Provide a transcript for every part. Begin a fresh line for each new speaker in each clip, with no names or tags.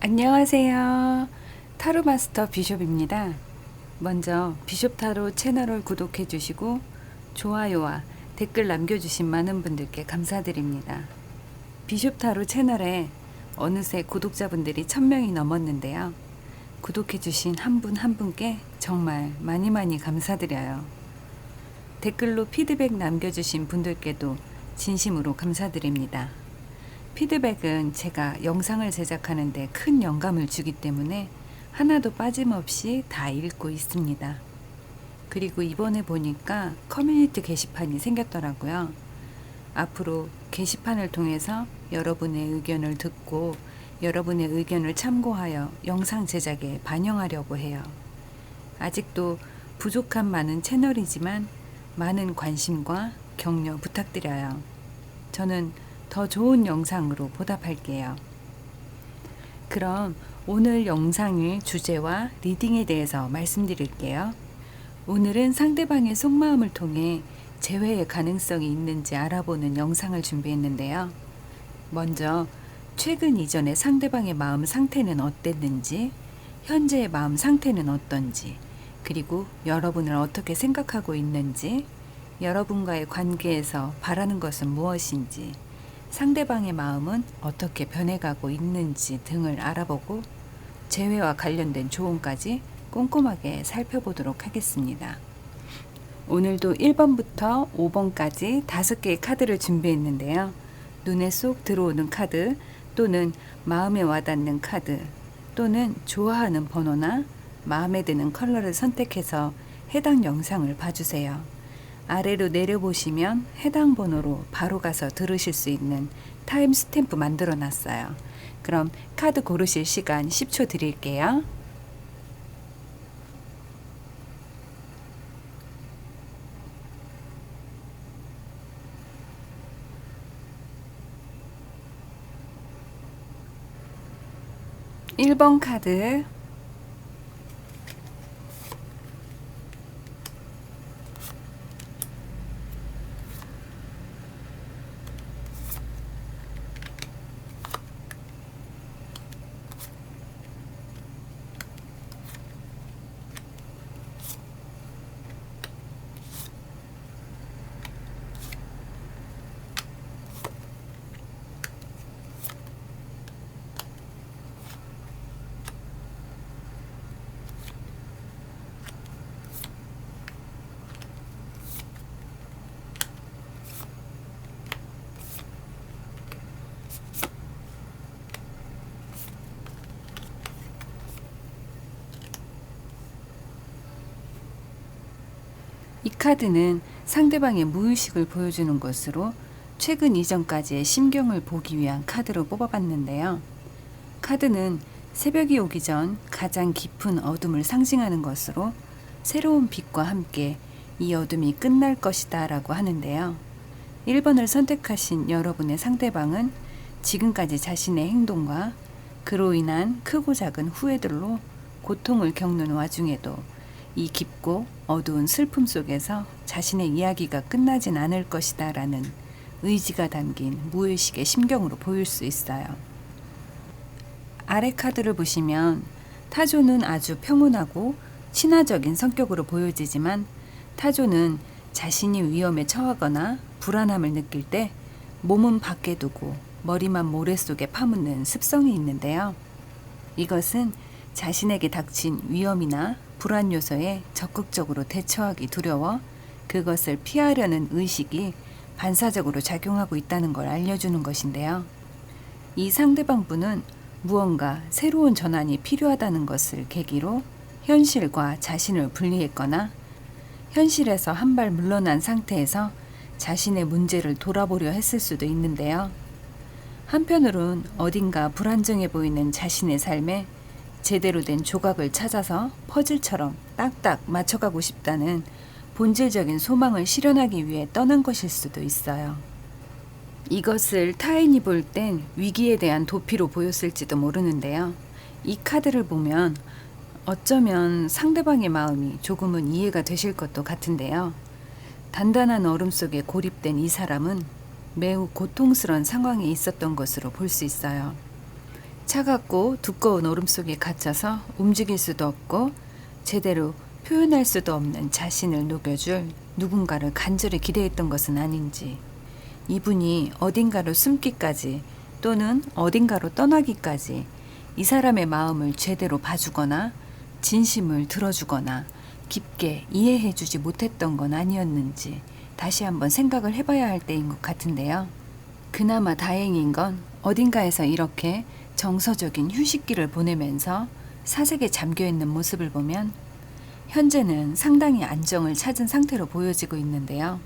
안녕하세요. 타로 마스터 비숍입니다. 먼저 비숍 타로 채널을 구독해 주시고 좋아요와 댓글 남겨주신 많은 분들께 감사드립니다. 비숍 타로 채널에 어느새 구독자분들이 1000명이 넘었는데요. 구독해 주신 한 분 한 분께 정말 많이 감사드려요. 댓글로 피드백 남겨주신 분들께도 진심으로 감사드립니다. 피드백은 제가 영상을 제작하는데 큰 영감을 주기 때문에 하나도 빠짐없이 다 읽고 있습니다. 그리고 이번에 보니까 커뮤니티 게시판이 생겼더라고요. 앞으로 게시판을 통해서 여러분의 의견을 듣고 여러분의 의견을 참고하여 영상 제작에 반영하려고 해요. 아직도 부족한 많은 채널이지만 많은 관심과 격려 부탁드려요. 저는 더 좋은 영상으로 보답할게요. 그럼 오늘 영상의 주제와 리딩에 대해서 말씀드릴게요. 오늘은 상대방의 속마음을 통해 재회의 가능성이 있는지 알아보는 영상을 준비했는데요. 먼저 최근 이전의 상대방의 마음 상태는 어땠는지, 현재의 마음 상태는 어떤지, 그리고 여러분을 어떻게 생각하고 있는지, 여러분과의 관계에서 바라는 것은 무엇인지, 상대방의 마음은 어떻게 변해가고 있는지 등을 알아보고 재회와 관련된 조언까지 꼼꼼하게 살펴보도록 하겠습니다. 오늘도 1번부터 5번까지 5개의 카드를 준비했는데요. 눈에 쏙 들어오는 카드 또는 마음에 와닿는 카드 또는 좋아하는 번호나 마음에 드는 컬러를 선택해서 해당 영상을 봐주세요. 아래로 내려보시면 해당 번호로 바로 가서 들으실 수 있는 타임 스탬프 만들어 놨어요. 그럼 카드 고르실 시간 10초 드릴게요. (1번) 카드, 이 카드는 상대방의 무의식을 보여주는 것으로 최근 이전까지의 심경을 보기 위한 카드로 뽑아봤는데요. 카드는 새벽이 오기 전 가장 깊은 어둠을 상징하는 것으로 새로운 빛과 함께 이 어둠이 끝날 것이다 라고 하는데요. 1번을 선택하신 여러분의 상대방은 지금까지 자신의 행동과 그로 인한 크고 작은 후회들로 고통을 겪는 와중에도 이 깊고 어두운 슬픔 속에서 자신의 이야기가 끝나진 않을 것이다 라는 의지가 담긴 무의식의 심경으로 보일 수 있어요. 아래 카드를 보시면 타조는 아주 평온하고 친화적인 성격으로 보여지지만 타조는 자신이 위험에 처하거나 불안함을 느낄 때 몸은 밖에 두고 머리만 모래 속에 파묻는 습성이 있는데요. 이것은 자신에게 닥친 위험이나 불안 요소에 적극적으로 대처하기 두려워 그것을 피하려는 의식이 반사적으로 작용하고 있다는 걸 알려주는 것인데요. 이 상대방 분은 무언가 새로운 전환이 필요하다는 것을 계기로 현실과 자신을 분리했거나 현실에서 한 발 물러난 상태에서 자신의 문제를 돌아보려 했을 수도 있는데요. 한편으론 어딘가 불안정해 보이는 자신의 삶에 제대로 된 조각을 찾아서 퍼즐처럼 딱딱 맞춰가고 싶다는 본질적인 소망을 실현하기 위해 떠난 것일 수도 있어요. 이것을 타인이 볼 땐 위기에 대한 도피로 보였을지도 모르는데요. 이 카드를 보면 어쩌면 상대방의 마음이 조금은 이해가 되실 것도 같은데요. 단단한 얼음 속에 고립된 이 사람은 매우 고통스러운 상황에 있었던 것으로 볼 수 있어요. 차갑고 두꺼운 얼음 속에 갇혀서 움직일 수도 없고 제대로 표현할 수도 없는 자신을 녹여줄 누군가를 간절히 기대했던 것은 아닌지, 이분이 어딘가로 숨기까지 또는 어딘가로 떠나기까지 이 사람의 마음을 제대로 봐주거나 진심을 들어주거나 깊게 이해해주지 못했던 건 아니었는지 다시 한번 생각을 해봐야 할 때인 것 같은데요. 그나마 다행인 건 어딘가에서 이렇게 정서적인 휴식기를 보내면서 사색에 잠겨있는 모습을 보면 현재는 상당히 안정을 찾은 상태로 보여지고 있는데요.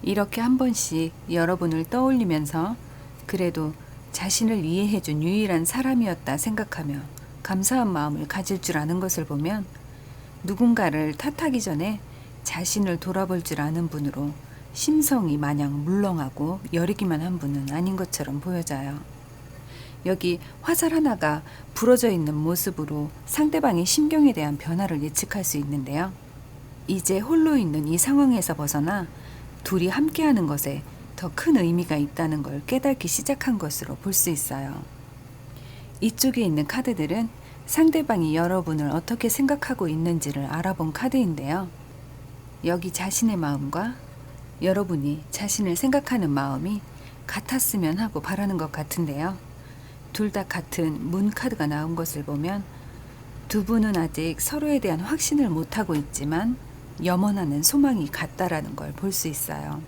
이렇게 한 번씩 여러분을 떠올리면서 그래도 자신을 이해해준 유일한 사람이었다 생각하며 감사한 마음을 가질 줄 아는 것을 보면 누군가를 탓하기 전에 자신을 돌아볼 줄 아는 분으로 심성이 마냥 물렁하고 여리기만 한 분은 아닌 것처럼 보여져요. 여기 화살 하나가 부러져 있는 모습으로 상대방의 심경에 대한 변화를 예측할 수 있는데요. 이제 홀로 있는 이 상황에서 벗어나 둘이 함께하는 것에 더 큰 의미가 있다는 걸 깨닫기 시작한 것으로 볼 수 있어요. 이쪽에 있는 카드들은 상대방이 여러분을 어떻게 생각하고 있는지를 알아본 카드인데요. 여기 자신의 마음과 여러분이 자신을 생각하는 마음이 같았으면 하고 바라는 것 같은데요. 둘 다 같은 문 카드가 나온 것을 보면 두 분은 아직 서로에 대한 확신을 못하고 있지만 염원하는 소망이 같다라는 걸 볼 수 있어요.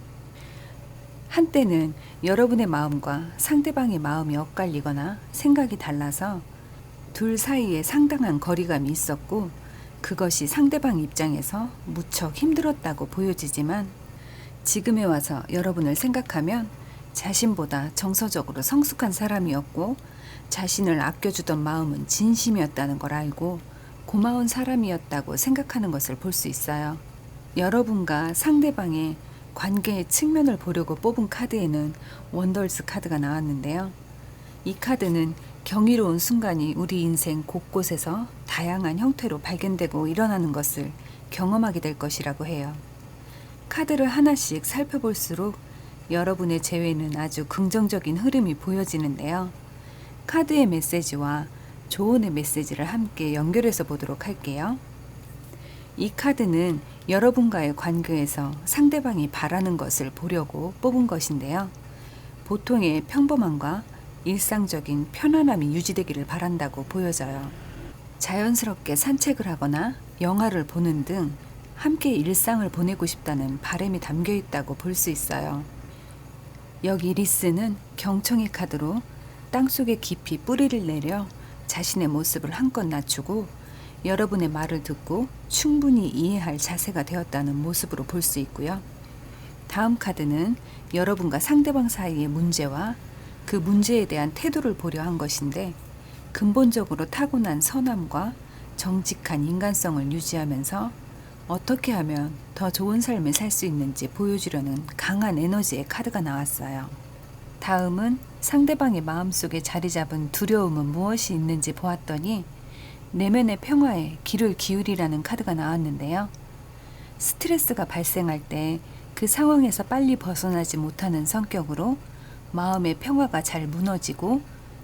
한때는 여러분의 마음과 상대방의 마음이 엇갈리거나 생각이 달라서 둘 사이에 상당한 거리감이 있었고 그것이 상대방 입장에서 무척 힘들었다고 보여지지만 지금에 와서 여러분을 생각하면 자신보다 정서적으로 성숙한 사람이었고 자신을 아껴주던 마음은 진심이었다는 걸 알고 고마운 사람이었다고 생각하는 것을 볼 수 있어요. 여러분과 상대방의 관계의 측면을 보려고 뽑은 카드에는 원더스 카드가 나왔는데요. 이 카드는 경이로운 순간이 우리 인생 곳곳에서 다양한 형태로 발견되고 일어나는 것을 경험하게 될 것이라고 해요. 카드를 하나씩 살펴볼수록 여러분의 재회는 아주 긍정적인 흐름이 보여지는데요. 카드의 메시지와 조언의 메시지를 함께 연결해서 보도록 할게요. 이 카드는 여러분과의 관계에서 상대방이 바라는 것을 보려고 뽑은 것인데요. 보통의 평범함과 일상적인 편안함이 유지되기를 바란다고 보여져요. 자연스럽게 산책을 하거나 영화를 보는 등 함께 일상을 보내고 싶다는 바람이 담겨 있다고 볼 수 있어요. 여기 리스는 경청의 카드로 땅속에 깊이 뿌리를 내려 자신의 모습을 한껏 낮추고 여러분의 말을 듣고 충분히 이해할 자세가 되었다는 모습으로 볼 수 있고요. 다음 카드는 여러분과 상대방 사이의 문제와 그 문제에 대한 태도를 보려 한 것인데 근본적으로 타고난 선함과 정직한 인간성을 유지하면서 어떻게 하면 더 좋은 삶을 살 수 있는지 보여주려는 강한 에너지의 카드가 나왔어요. 다음은 상대방의 마음속에 자리 잡은 두려움은 무엇이 있는지 보았더니 내면의 평화에 귀를 기울이라는 카드가 나왔는데요. 스트레스가 발생할 때 그 상황에서 빨리 벗어나지 못하는 성격으로 마음의 평화가 잘 무너지고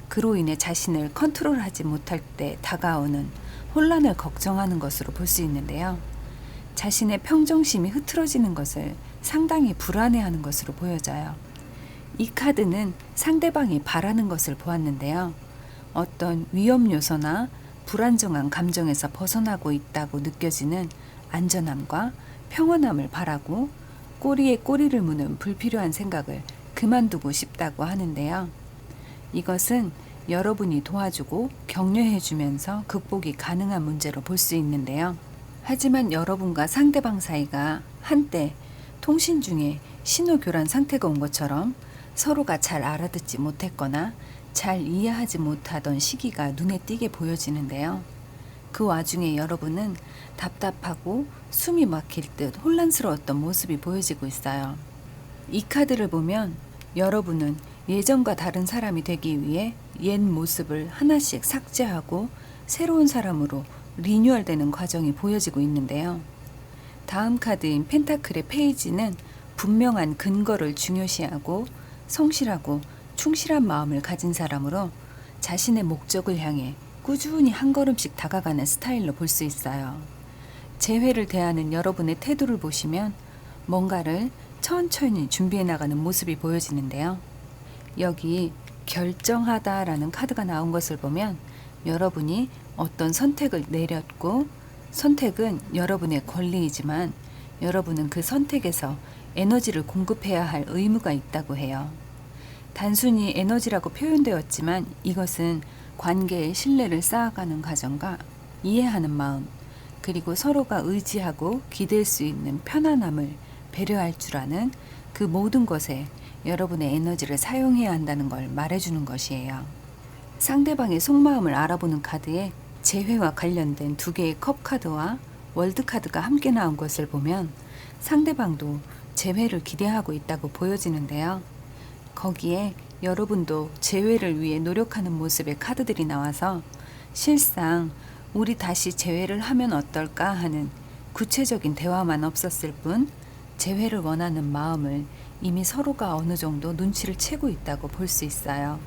그로 인해 자신을 컨트롤하지 못할 때 다가오는 혼란을 걱정하는 것으로 볼 수 있는데요. 자신의 평정심이 흐트러지는 것을 상당히 불안해하는 것으로 보여져요. 이 카드는 상대방이 바라는 것을 보았는데요. 어떤 위험 요소나 불안정한 감정에서 벗어나고 있다고 느껴지는 안전함과 평온함을 바라고 꼬리에 꼬리를 무는 불필요한 생각을 그만두고 싶다고 하는데요. 이것은 여러분이 도와주고 격려해 주면서 극복이 가능한 문제로 볼 수 있는데요. 하지만 여러분과 상대방 사이가 한때 통신 중에 신호 교란 상태가 온 것처럼 서로가 잘 알아듣지 못했거나 잘 이해하지 못하던 시기가 눈에 띄게 보여지는데요. 그 와중에 여러분은 답답하고 숨이 막힐 듯 혼란스러웠던 모습이 보여지고 있어요. 이 카드를 보면 여러분은 예전과 다른 사람이 되기 위해 옛 모습을 하나씩 삭제하고 새로운 사람으로 리뉴얼되는 과정이 보여지고 있는데요. 다음 카드인 펜타클의 페이지는 분명한 근거를 중요시하고 성실하고 충실한 마음을 가진 사람으로 자신의 목적을 향해 꾸준히 한 걸음씩 다가가는 스타일로 볼 수 있어요. 재회를 대하는 여러분의 태도를 보시면 뭔가를 천천히 준비해 나가는 모습이 보여지는데요. 여기 결정하다라는 카드가 나온 것을 보면 여러분이 어떤 선택을 내렸고, 선택은 여러분의 권리이지만 여러분은 그 선택에서 에너지를 공급해야 할 의무가 있다고 해요. 단순히 에너지라고 표현되었지만 이것은 관계의 신뢰를 쌓아가는 과정과 이해하는 마음, 그리고 서로가 의지하고 기댈 수 있는 편안함을 배려할 줄 아는 그 모든 것에 여러분의 에너지를 사용해야 한다는 걸 말해주는 것이에요. 상대방의 속마음을 알아보는 카드에 재회와 관련된 두 개의 컵 카드와 월드 카드가 함께 나온 것을 보면 상대방도 재회를 기대하고 있다고 보여지는데요. 거기에 여러분도 재회를 위해 노력하는 모습의 카드들이 나와서 실상 우리 다시 재회를 하면 어떨까 하는 구체적인 대화만 없었을 뿐 재회를 원하는 마음을 이미 서로가 어느 정도 눈치를 채고 있다고 볼 수 있어요.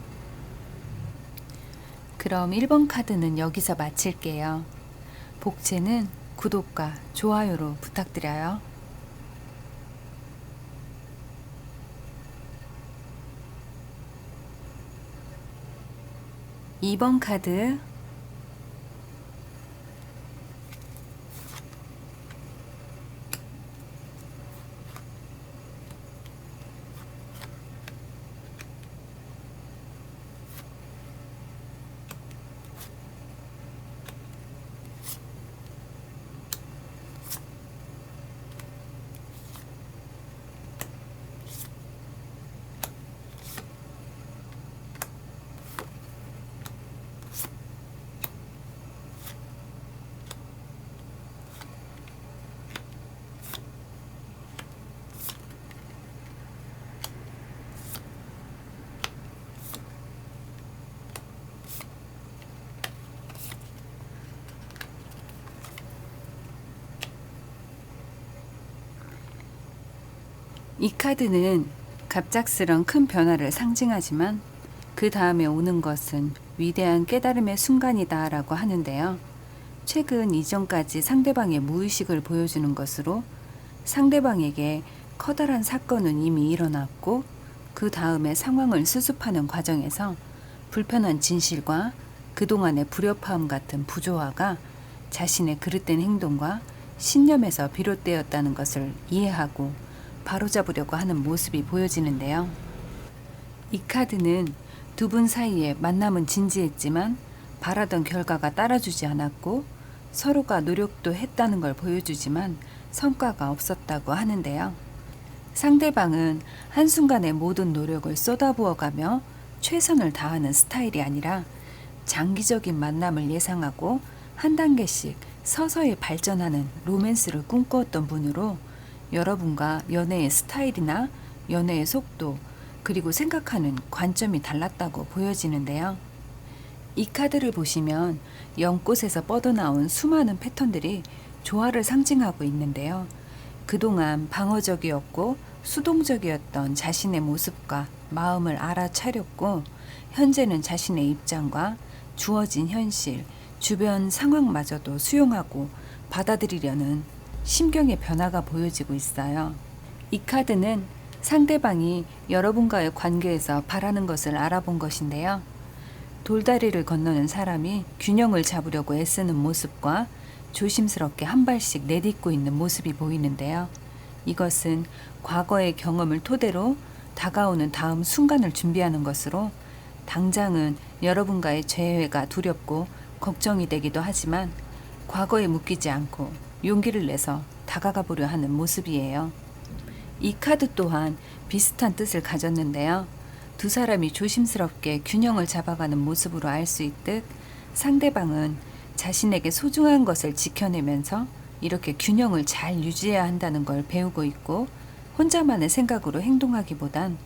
그럼 1번 카드는 여기서 마칠게요. 복채는 구독과 좋아요로 부탁드려요. 2번 카드, 이 카드는 갑작스런 큰 변화를 상징하지만 그 다음에 오는 것은 위대한 깨달음의 순간이다 라고 하는데요. 최근 이전까지 상대방의 무의식을 보여주는 것으로 상대방에게 커다란 사건은 이미 일어났고 그 다음에 상황을 수습하는 과정에서 불편한 진실과 그동안의 불협화음 같은 부조화가 자신의 그릇된 행동과 신념에서 비롯되었다는 것을 이해하고 바로잡으려고 하는 모습이 보여지는데요. 이 카드는 두 분 사이의 만남은 진지했지만 바라던 결과가 따라주지 않았고 서로가 노력도 했다는 걸 보여주지만 성과가 없었다고 하는데요. 상대방은 한순간에 모든 노력을 쏟아부어가며 최선을 다하는 스타일이 아니라 장기적인 만남을 예상하고 한 단계씩 서서히 발전하는 로맨스를 꿈꾸었던 분으로 여러분과 연애의 스타일이나 연애의 속도, 그리고 생각하는 관점이 달랐다고 보여지는데요. 이 카드를 보시면 연꽃에서 뻗어나온 수많은 패턴들이 조화를 상징하고 있는데요. 그동안 방어적이었고 수동적이었던 자신의 모습과 마음을 알아차렸고 현재는 자신의 입장과 주어진 현실, 주변 상황마저도 수용하고 받아들이려는 심경의 변화가 보여지고 있어요. 이 카드는 상대방이 여러분과의 관계에서 바라는 것을 알아본 것인데요. 돌다리를 건너는 사람이 균형을 잡으려고 애쓰는 모습과 조심스럽게 한 발씩 내딛고 있는 모습이 보이는데요. 이것은 과거의 경험을 토대로 다가오는 다음 순간을 준비하는 것으로 당장은 여러분과의 재회가 두렵고 걱정이 되기도 하지만 과거에 묶이지 않고 용기를 내서 다가가 보려 하는 모습이에요. 이 카드 또한 비슷한 뜻을 가졌는데요. 두 사람이 조심스럽게 균형을 잡아가는 모습으로 알 수 있듯 상대방은 자신에게 소중한 것을 지켜내면서 이렇게 균형을 잘 유지해야 한다는 걸 배우고 있고 혼자만의 생각으로 행동하기보단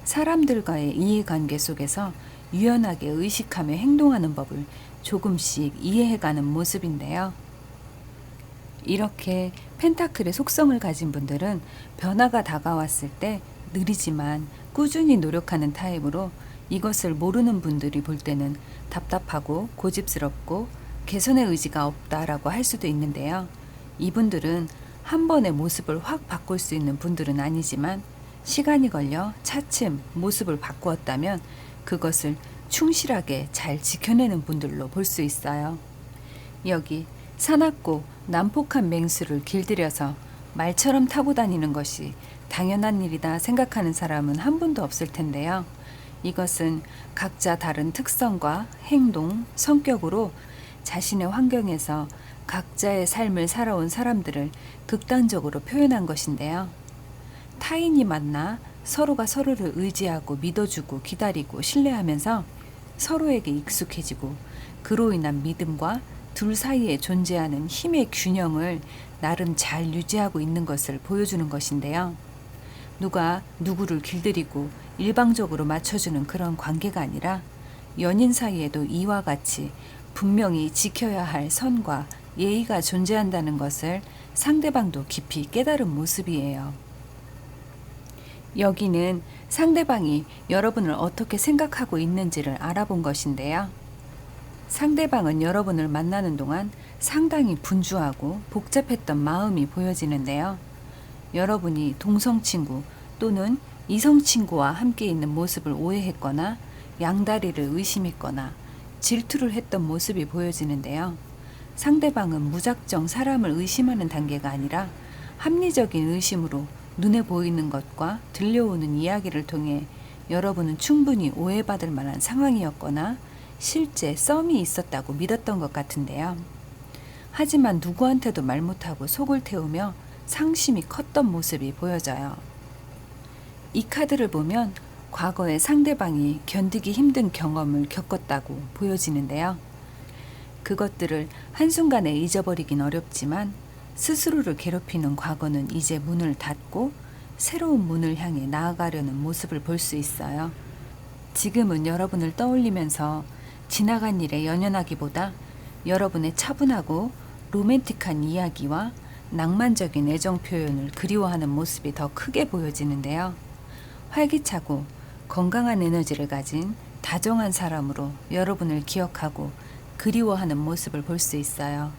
사람들과의 이해관계 속에서 유연하게 의식하며 행동하는 법을 조금씩 이해해가는 모습인데요. 이렇게 펜타클의 속성을 가진 분들은 변화가 다가왔을 때 느리지만 꾸준히 노력하는 타입으로 이것을 모르는 분들이 볼 때는 답답하고 고집스럽고 개선의 의지가 없다라고 할 수도 있는데요. 이분들은 한 번의 모습을 확 바꿀 수 있는 분들은 아니지만 시간이 걸려 차츰 모습을 바꾸었다면 그것을 충실하게 잘 지켜내는 분들로 볼 수 있어요. 여기 사납고 난폭한 맹수를 길들여서 말처럼 타고 다니는 것이 당연한 일이다 생각하는 사람은 한 분도 없을 텐데요. 이것은 각자 다른 특성과 행동, 성격으로 자신의 환경에서 각자의 삶을 살아온 사람들을 극단적으로 표현한 것인데요. 타인이 만나 서로가 서로를 의지하고 믿어주고 기다리고 신뢰하면서 서로에게 익숙해지고 그로 인한 믿음과 둘 사이에 존재하는 힘의 균형을 나름 잘 유지하고 있는 것을 보여주는 것인데요. 누가 누구를 길들이고 일방적으로 맞춰주는 그런 관계가 아니라 연인 사이에도 이와 같이 분명히 지켜야 할 선과 예의가 존재한다는 것을 상대방도 깊이 깨달은 모습이에요. 여기는 상대방이 여러분을 어떻게 생각하고 있는지를 알아본 것인데요. 상대방은 여러분을 만나는 동안 상당히 분주하고 복잡했던 마음이 보여지는데요. 여러분이 동성친구 또는 이성친구와 함께 있는 모습을 오해했거나 양다리를 의심했거나 질투를 했던 모습이 보여지는데요. 상대방은 무작정 사람을 의심하는 단계가 아니라 합리적인 의심으로 눈에 보이는 것과 들려오는 이야기를 통해 여러분은 충분히 오해받을 만한 상황이었거나 실제 썸이 있었다고 믿었던 것 같은데요. 하지만 누구한테도 말 못하고 속을 태우며 상심이 컸던 모습이 보여져요. 이 카드를 보면 과거에 상대방이 견디기 힘든 경험을 겪었다고 보여지는데요. 그것들을 한순간에 잊어버리긴 어렵지만 스스로를 괴롭히는 과거는 이제 문을 닫고 새로운 문을 향해 나아가려는 모습을 볼 수 있어요. 지금은 여러분을 떠올리면서 지나간 일에 연연하기보다 여러분의 차분하고 로맨틱한 이야기와 낭만적인 애정 표현을 그리워하는 모습이 더 크게 보여지는데요. 활기차고 건강한 에너지를 가진 다정한 사람으로 여러분을 기억하고 그리워하는 모습을 볼 수 있어요.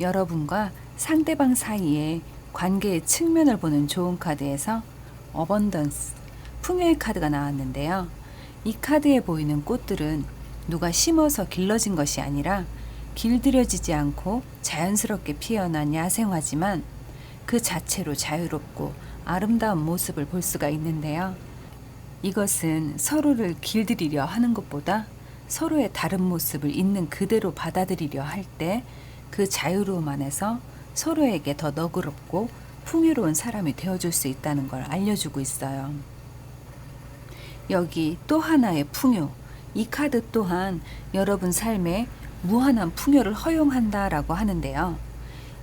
여러분과 상대방 사이의 관계의 측면을 보는 좋은 카드에서 어번던스, 풍요의 카드가 나왔는데요. 이 카드에 보이는 꽃들은 누가 심어서 길러진 것이 아니라 길들여지지 않고 자연스럽게 피어난 야생화지만 그 자체로 자유롭고 아름다운 모습을 볼 수가 있는데요. 이것은 서로를 길들이려 하는 것보다 서로의 다른 모습을 있는 그대로 받아들이려 할 때 그 자유로움 안에서 서로에게 더 너그럽고 풍요로운 사람이 되어줄 수 있다는 걸 알려주고 있어요. 여기 또 하나의 풍요, 이 카드 또한 여러분 삶에 무한한 풍요를 허용한다라고 하는데요.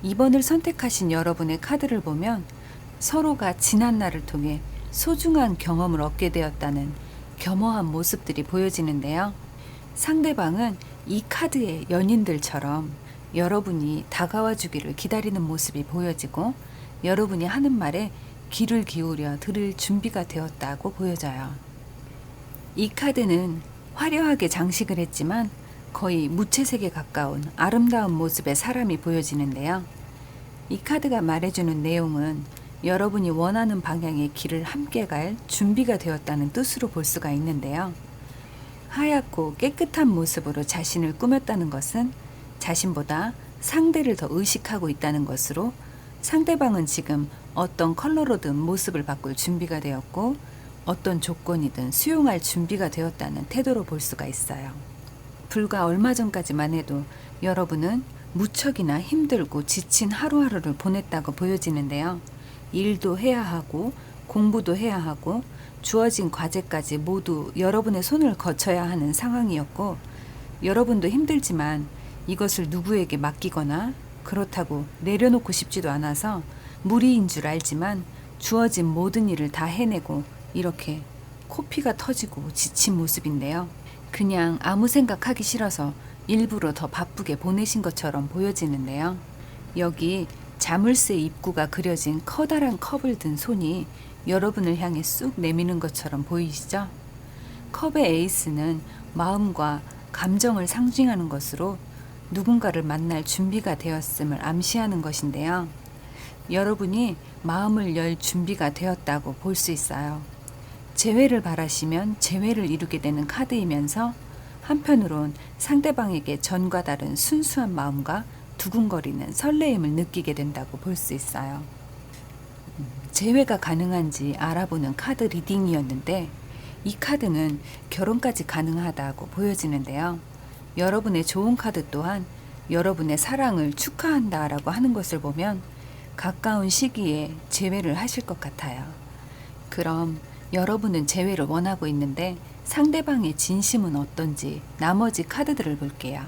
2번을 선택하신 여러분의 카드를 보면 서로가 지난 날을 통해 소중한 경험을 얻게 되었다는 겸허한 모습들이 보여지는데요. 상대방은 이 카드의 연인들처럼 여러분이 다가와 주기를 기다리는 모습이 보여지고 여러분이 하는 말에 귀를 기울여 들을 준비가 되었다고 보여져요. 이 카드는 화려하게 장식을 했지만 거의 무채색에 가까운 아름다운 모습의 사람이 보여지는데요. 이 카드가 말해주는 내용은 여러분이 원하는 방향의 길을 함께 갈 준비가 되었다는 뜻으로 볼 수가 있는데요. 하얗고 깨끗한 모습으로 자신을 꾸몄다는 것은 자신보다 상대를 더 의식하고 있다는 것으로 상대방은 지금 어떤 컬러로든 모습을 바꿀 준비가 되었고 어떤 조건이든 수용할 준비가 되었다는 태도로 볼 수가 있어요. 불과 얼마 전까지만 해도 여러분은 무척이나 힘들고 지친 하루하루를 보냈다고 보여지는데요. 일도 해야 하고 공부도 해야 하고 주어진 과제까지 모두 여러분의 손을 거쳐야 하는 상황이었고 여러분도 힘들지만 이것을 누구에게 맡기거나 그렇다고 내려놓고 싶지도 않아서 무리인 줄 알지만 주어진 모든 일을 다 해내고 이렇게 코피가 터지고 지친 모습인데요. 그냥 아무 생각하기 싫어서 일부러 더 바쁘게 보내신 것처럼 보여지는데요. 여기 자물쇠 입구가 그려진 커다란 컵을 든 손이 여러분을 향해 쑥 내미는 것처럼 보이시죠? 컵의 에이스는 마음과 감정을 상징하는 것으로 누군가를 만날 준비가 되었음을 암시하는 것인데요. 여러분이 마음을 열 준비가 되었다고 볼 수 있어요. 재회를 바라시면 재회를 이루게 되는 카드이면서 한편으론 상대방에게 전과 다른 순수한 마음과 두근거리는 설레임을 느끼게 된다고 볼 수 있어요. 재회가 가능한지 알아보는 카드 리딩이었는데 이 카드는 결혼까지 가능하다고 보여지는데요. 여러분의 좋은 카드 또한 여러분의 사랑을 축하한다라고 하는 것을 보면 가까운 시기에 재회를 하실 것 같아요. 그럼 여러분은 재회를 원하고 있는데 상대방의 진심은 어떤지 나머지 카드들을 볼게요.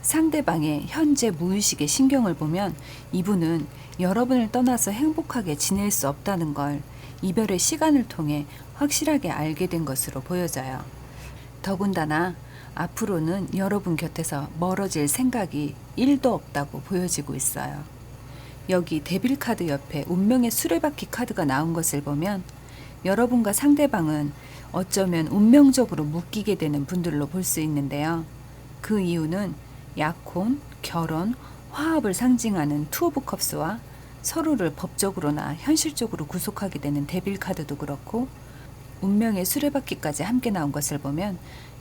상대방의 현재 무의식의 신경을 보면 이분은 여러분을 떠나서 행복하게 지낼 수 없다는 걸 이별의 시간을 통해 확실하게 알게 된 것으로 보여져요. 더군다나 앞으로는 여러분 곁에서 멀어질 생각이 1도 없다고 보여지고 있어요. 여기 데빌 카드 옆에 운명의 수레바퀴 카드가 나온 것을 보면 여러분과 상대방은 어쩌면 운명적으로 묶이게 되는 분들로 볼 수 있는데요. 그 이유는 약혼, 결혼, 화합을 상징하는 투 오브 컵스와 서로를 법적으로나 현실적으로 구속하게 되는 데빌 카드도 그렇고 운명의 수레바퀴까지 함께 나온 것을 보면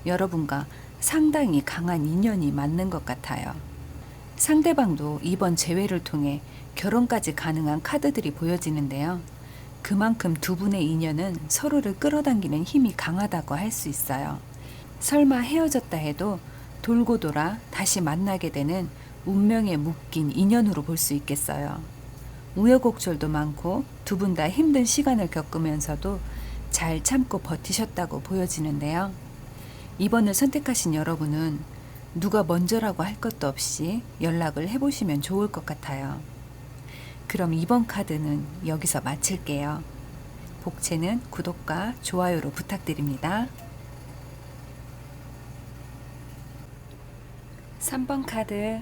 여러분과 상당히 강한 인연이 맞는 것 같아요. 상대방도 이번 재회를 통해 결혼까지 가능한 카드들이 보여지는데요. 그만큼 두 분의 인연은 서로를 끌어당기는 힘이 강하다고 할 수 있어요. 설마 헤어졌다 해도 돌고 돌아 다시 만나게 되는 운명에 묶인 인연으로 볼 수 있겠어요. 우여곡절도 많고 두 분 다 힘든 시간을 겪으면서도 잘 참고 버티셨다고 보여지는데요. 이번을 선택하신 여러분은 누가 먼저라고 할 것도 없이 연락을 해보시면 좋을 것 같아요. 그럼 이번 카드는 여기서 마칠게요. 복채는 구독과 좋아요로 부탁드립니다. 3번 카드.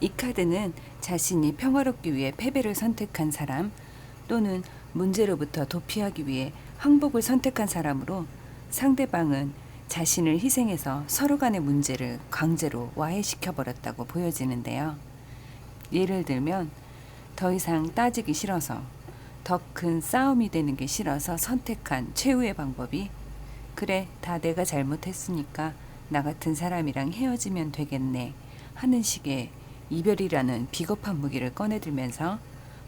이 카드는 자신이 평화롭기 위해 패배를 선택한 사람 또는 문제로부터 도피하기 위해 항복을 선택한 사람으로 상대방은 자신을 희생해서 서로 간의 문제를 강제로 와해시켜버렸다고 보여지는데요. 예를 들면 더 이상 따지기 싫어서 더 큰 싸움이 되는 게 싫어서 선택한 최후의 방법이 그래 다 내가 잘못했으니까 나 같은 사람이랑 헤어지면 되겠네 하는 식의 이별이라는 비겁한 무기를 꺼내들면서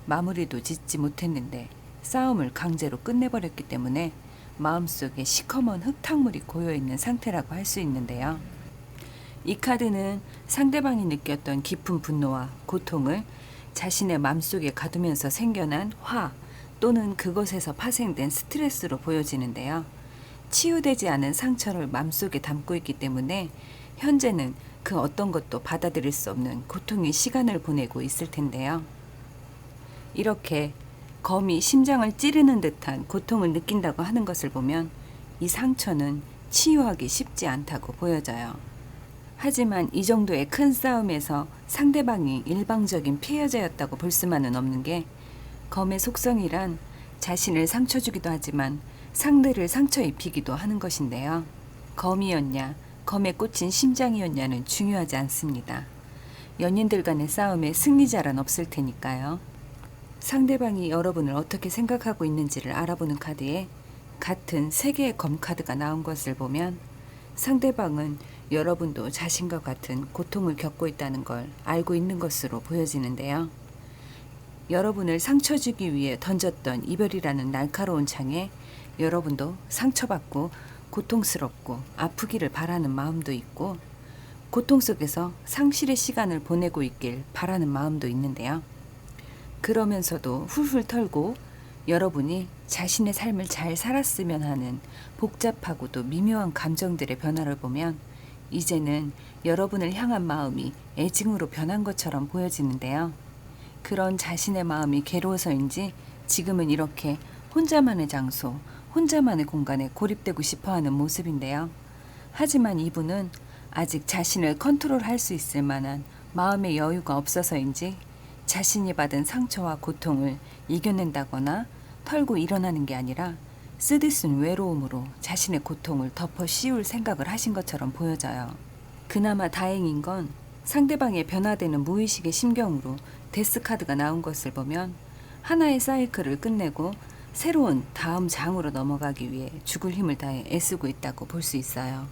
마무리도 짓지 못했는데 싸움을 강제로 끝내버렸기 때문에 마음속에 시커먼 흙탕물이 고여있는 상태라고 할 수 있는데요. 이 카드는 상대방이 느꼈던 깊은 분노와 고통을 자신의 마음속에 가두면서 생겨난 화 또는 그것에서 파생된 스트레스로 보여지는데요. 치유되지 않은 상처를 마음속에 담고 있기 때문에 현재는 그 어떤 것도 받아들일 수 없는 고통의 시간을 보내고 있을 텐데요. 이렇게 검이 심장을 찌르는 듯한 고통을 느낀다고 하는 것을 보면 이 상처는 치유하기 쉽지 않다고 보여져요. 하지만 이 정도의 큰 싸움에서 상대방이 일방적인 피해자였다고 볼 수만은 없는 게 검의 속성이란 자신을 상처 주기도 하지만 상대를 상처 입히기도 하는 것인데요. 검이었냐 검에 꽂힌 심장이었냐는 중요하지 않습니다. 연인들 간의 싸움에 승리자란 없을 테니까요. 상대방이 여러분을 어떻게 생각하고 있는지를 알아보는 카드에 같은 세 개의 검 카드가 나온 것을 보면 상대방은 여러분도 자신과 같은 고통을 겪고 있다는 걸 알고 있는 것으로 보여지는데요. 여러분을 상처 주기 위해 던졌던 이별이라는 날카로운 창에 여러분도 상처받고 고통스럽고 아프기를 바라는 마음도 있고, 고통 속에서 상실의 시간을 보내고 있길 바라는 마음도 있는데요. 그러면서도 훌훌 털고 여러분이 자신의 삶을 잘 살았으면 하는 복잡하고도 미묘한 감정들의 변화를 보면 이제는 여러분을 향한 마음이 애증으로 변한 것처럼 보여지는데요. 그런 자신의 마음이 괴로워서인지 지금은 이렇게 혼자만의 장소, 혼자만의 공간에 고립되고 싶어하는 모습인데요. 하지만 이분은 아직 자신을 컨트롤할 수 있을 만한 마음의 여유가 없어서인지 자신이 받은 상처와 고통을 이겨낸다거나 털고 일어나는 게 아니라 쓰디쓴 외로움으로 자신의 고통을 덮어 씌울 생각을 하신 것처럼 보여져요. 그나마 다행인 건 상대방의 변화되는 무의식의 심경으로 데스카드가 나온 것을 보면 하나의 사이클을 끝내고 새로운 다음 장으로 넘어가기 위해 죽을 힘을 다해 애쓰고 있다고 볼 수 있어요.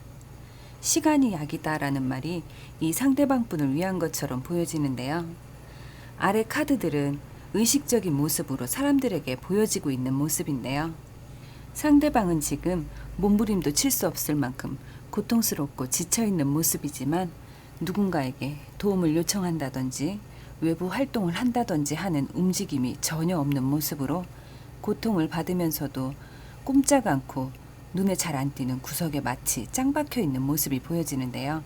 시간이 약이다라는 말이 이 상대방 분을 위한 것처럼 보여지는데요. 아래 카드들은 의식적인 모습으로 사람들에게 보여지고 있는 모습인데요. 상대방은 지금 몸부림도 칠 수 없을 만큼 고통스럽고 지쳐있는 모습이지만 누군가에게 도움을 요청한다든지 외부 활동을 한다든지 하는 움직임이 전혀 없는 모습으로 고통을 받으면서도 꼼짝 않고 눈에 잘 안 띄는 구석에 마치 짱 박혀 있는 모습이 보여지는데요.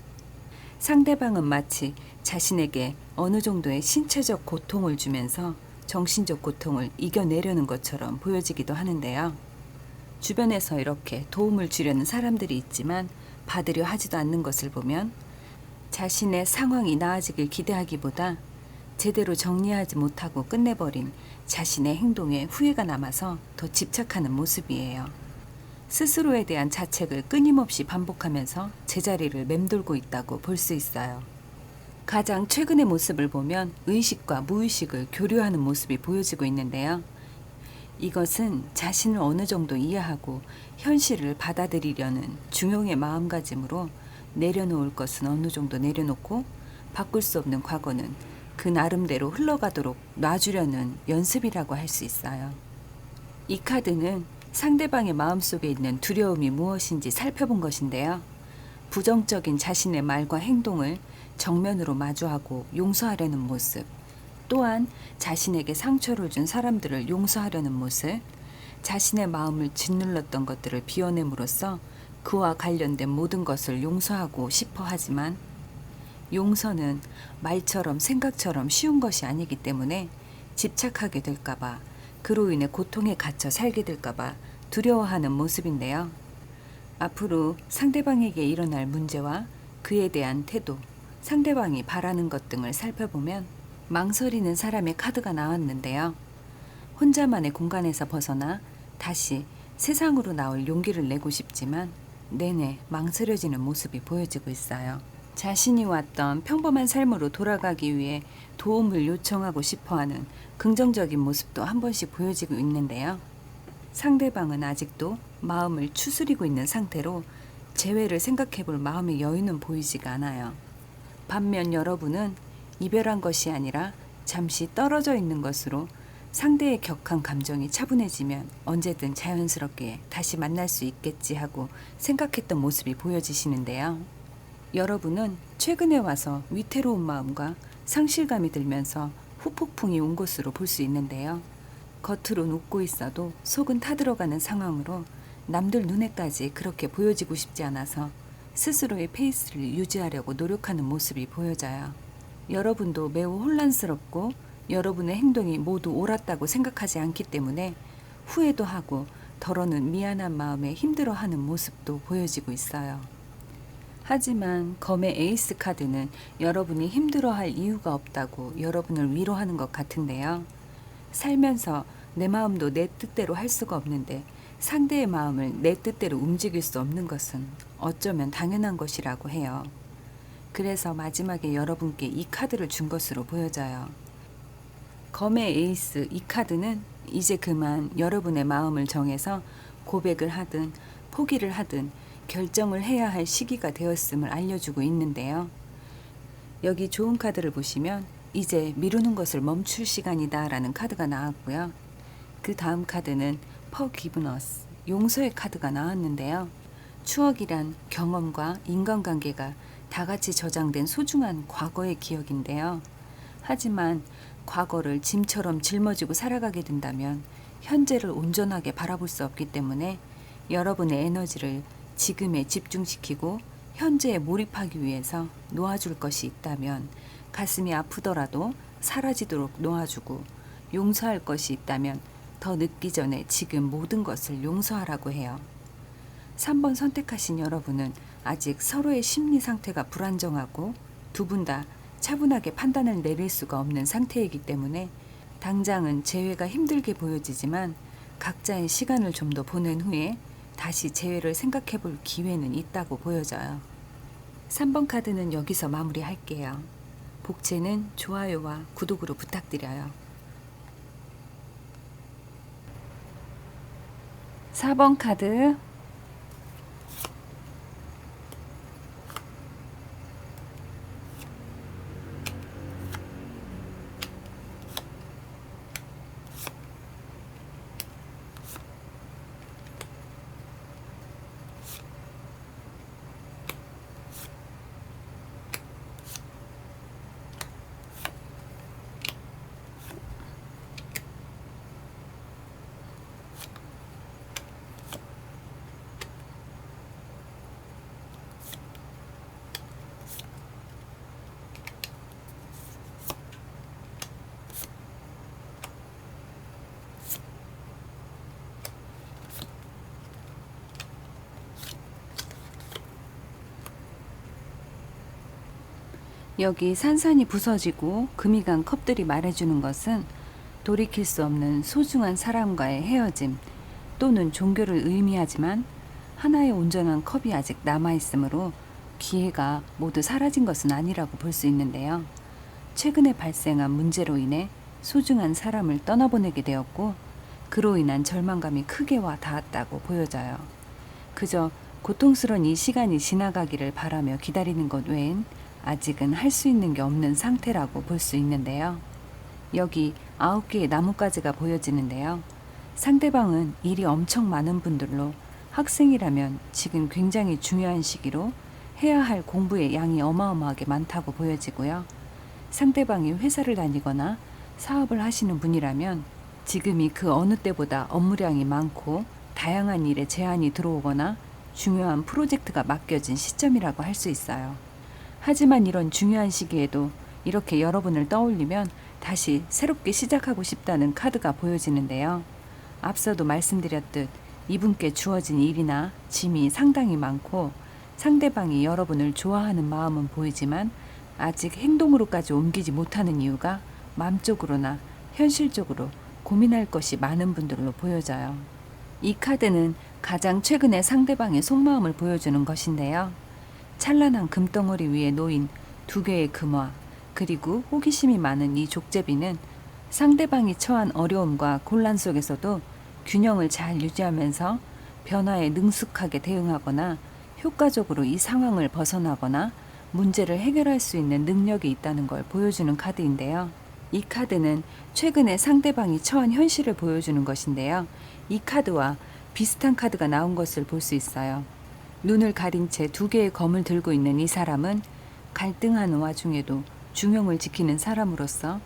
상대방은 마치 자신에게 어느 정도의 신체적 고통을 주면서 정신적 고통을 이겨내려는 것처럼 보여지기도 하는데요. 주변에서 이렇게 도움을 주려는 사람들이 있지만 받으려 하지도 않는 것을 보면 자신의 상황이 나아지길 기대하기보다 제대로 정리하지 못하고 끝내버린 자신의 행동에 후회가 남아서 더 집착하는 모습이에요. 스스로에 대한 자책을 끊임없이 반복하면서 제자리를 맴돌고 있다고 볼 수 있어요. 가장 최근의 모습을 보면 의식과 무의식을 교류하는 모습이 보여지고 있는데요. 이것은 자신을 어느 정도 이해하고 현실을 받아들이려는 중용의 마음가짐으로 내려놓을 것은 어느 정도 내려놓고 바꿀 수 없는 과거는 그 나름대로 흘러가도록 놔주려는 연습이라고 할 수 있어요. 이 카드는 상대방의 마음속에 있는 두려움이 무엇인지 살펴본 것인데요. 부정적인 자신의 말과 행동을 정면으로 마주하고 용서하려는 모습, 또한 자신에게 상처를 준 사람들을 용서하려는 모습, 자신의 마음을 짓눌렀던 것들을 비워냄으로써 그와 관련된 모든 것을 용서하고 싶어 하지만 용서는 말처럼 생각처럼 쉬운 것이 아니기 때문에 집착하게 될까봐, 그로 인해 고통에 갇혀 살게 될까봐 두려워하는 모습인데요. 앞으로 상대방에게 일어날 문제와 그에 대한 태도, 상대방이 바라는 것 등을 살펴보면 망설이는 사람의 카드가 나왔는데요. 혼자만의 공간에서 벗어나 다시 세상으로 나올 용기를 내고 싶지만 내내 망설여지는 모습이 보여지고 있어요. 자신이 왔던 평범한 삶으로 돌아가기 위해 도움을 요청하고 싶어하는 긍정적인 모습도 한 번씩 보여지고 있는데요. 상대방은 아직도 마음을 추스리고 있는 상태로 재회를 생각해 볼 마음의 여유는 보이지가 않아요. 반면 여러분은 이별한 것이 아니라 잠시 떨어져 있는 것으로 상대의 격한 감정이 차분해지면 언제든 자연스럽게 다시 만날 수 있겠지 하고 생각했던 모습이 보여지시는데요. 여러분은 최근에 와서 위태로운 마음과 상실감이 들면서 후폭풍이 온 것으로 볼 수 있는데요. 겉으론 웃고 있어도 속은 타들어가는 상황으로 남들 눈에까지 그렇게 보여지고 싶지 않아서 스스로의 페이스를 유지하려고 노력하는 모습이 보여져요. 여러분도 매우 혼란스럽고 여러분의 행동이 모두 옳았다고 생각하지 않기 때문에 후회도 하고 덜어는 미안한 마음에 힘들어하는 모습도 보여지고 있어요. 하지만 검의 에이스 카드는 여러분이 힘들어할 이유가 없다고 여러분을 위로하는 것 같은데요. 살면서 내 마음도 내 뜻대로 할 수가 없는데 상대의 마음을 내 뜻대로 움직일 수 없는 것은 어쩌면 당연한 것이라고 해요. 그래서 마지막에 여러분께 이 카드를 준 것으로 보여져요. 검의 에이스 이 카드는 이제 그만 여러분의 마음을 정해서 고백을 하든 포기를 하든 결정을 해야 할 시기가 되었음을 알려주고 있는데요. 여기 좋은 카드를 보시면 이제 미루는 것을 멈출 시간이다 라는 카드가 나왔고요. 그 다음 카드는 Forgiveness, 용서의 카드가 나왔는데요. 추억이란 경험과 인간관계가 다 같이 저장된 소중한 과거의 기억인데요. 하지만 과거를 짐처럼 짊어지고 살아가게 된다면 현재를 온전하게 바라볼 수 없기 때문에 여러분의 에너지를 지금에 집중시키고 현재에 몰입하기 위해서 놓아줄 것이 있다면 가슴이 아프더라도 사라지도록 놓아주고, 용서할 것이 있다면 더 늦기 전에 지금 모든 것을 용서하라고 해요. 3번 선택하신 여러분은 아직 서로의 심리 상태가 불안정하고 두 분 다 차분하게 판단을 내릴 수가 없는 상태이기 때문에 당장은 재회가 힘들게 보여지지만 각자의 시간을 좀 더 보낸 후에 다시 재회를 생각해 볼 기회는 있다고 보여져요. 3번 카드는 여기서 마무리할게요. 복채는 좋아요와 구독으로 부탁드려요. 4번 카드. 여기 산산이 부서지고 금이 간 컵들이 말해주는 것은 돌이킬 수 없는 소중한 사람과의 헤어짐 또는 종교를 의미하지만 하나의 온전한 컵이 아직 남아있으므로 기회가 모두 사라진 것은 아니라고 볼 수 있는데요. 최근에 발생한 문제로 인해 소중한 사람을 떠나보내게 되었고 그로 인한 절망감이 크게 와 닿았다고 보여져요. 그저 고통스러운 이 시간이 지나가기를 바라며 기다리는 것 외엔 아직은 할 수 있는 게 없는 상태라고 볼 수 있는데요. 여기 9개의 나뭇가지가 보여지는데요. 상대방은 일이 엄청 많은 분들로 학생이라면 지금 굉장히 중요한 시기로 해야 할 공부의 양이 어마어마하게 많다고 보여지고요. 상대방이 회사를 다니거나 사업을 하시는 분이라면 지금이 그 어느 때보다 업무량이 많고 다양한 일에 제한이 들어오거나 중요한 프로젝트가 맡겨진 시점이라고 할 수 있어요. 하지만 이런 중요한 시기에도 이렇게 여러분을 떠올리면 다시 새롭게 시작하고 싶다는 카드가 보여지는데요. 앞서도 말씀드렸듯 이분께 주어진 일이나 짐이 상당히 많고 상대방이 여러분을 좋아하는 마음은 보이지만 아직 행동으로까지 옮기지 못하는 이유가 마음적으로나 현실적으로 고민할 것이 많은 분들로 보여져요. 이 카드는 가장 최근에 상대방의 속마음을 보여주는 것인데요. 찬란한 금덩어리 위에 놓인 2개의 금화 그리고 호기심이 많은 이 족제비는 상대방이 처한 어려움과 곤란 속에서도 균형을 잘 유지하면서 변화에 능숙하게 대응하거나 효과적으로 이 상황을 벗어나거나 문제를 해결할 수 있는 능력이 있다는 걸 보여주는 카드인데요. 이 카드는 최근에 상대방이 처한 현실을 보여주는 것인데요. 이 카드와 비슷한 카드가 나온 것을 볼 수 있어요. 눈을 가린 채 2개의 검을 들고 있는 이 사람은 갈등하는 와중에도 중용을 지키는 사람으로서